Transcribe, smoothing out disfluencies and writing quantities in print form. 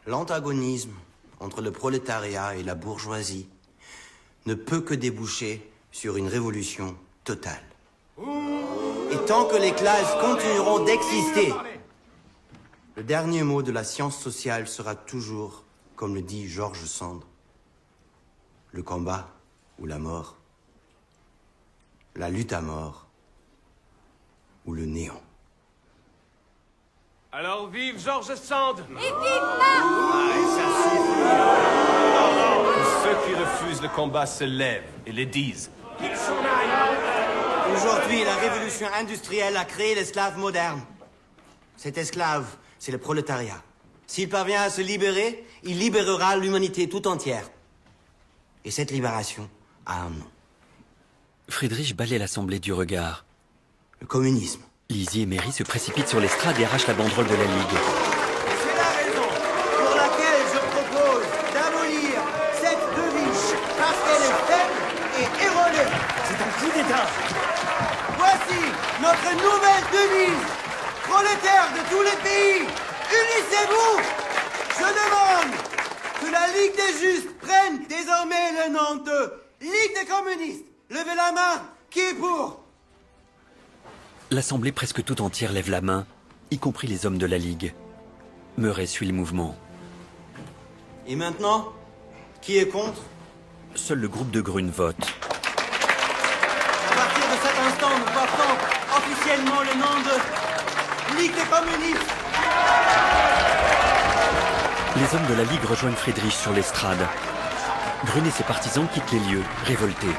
L'antagonisme entre le prolétariat et la bourgeoisie ne peut que déboucher sur une révolution totale. Et tant que les classes continueront d'exister, le dernier mot de la science sociale sera toujours, comme le dit George Sand, le combat ou la mort, la lutte à mort ou le néant. Alors vive George Sand! Et vive là! Tous ceux qui refusent le combat se lèvent et le disent. Aujourd'hui, la révolution industrielle a créé l'esclave moderne. Cet esclave, c'est le prolétariat. S'il parvient à se libérer, il libérera l'humanité tout entière. Et cette libération a un nom. Friedrich balaie l'assemblée du regard. Le communisme. Lizzie et Mary se précipitent sur l'estrade et arrachent la banderole de la Ligue. C'est la raison pour laquelle je propose d'abolir cette devise, parce qu'elle est faible et erronée. C'est un coup d'État. Voici notre nouvelle devise. Prolétaires de tous les pays, unissez-vous. Je demande que la Ligue des Justes prenne désormais le nom de Ligue des communistes. Levez la main, qui est pour? L'assemblée presque tout entière lève la main, y compris les hommes de la Ligue. Murray suit le mouvement. Et maintenant, qui est contre? Seul le groupe de Grune vote. À partir de cet instant, nous portons officiellement le nom de Ligue des communistes. Les hommes de la Ligue rejoignent Friedrich sur l'estrade. Grune et ses partisans quittent les lieux, révoltés.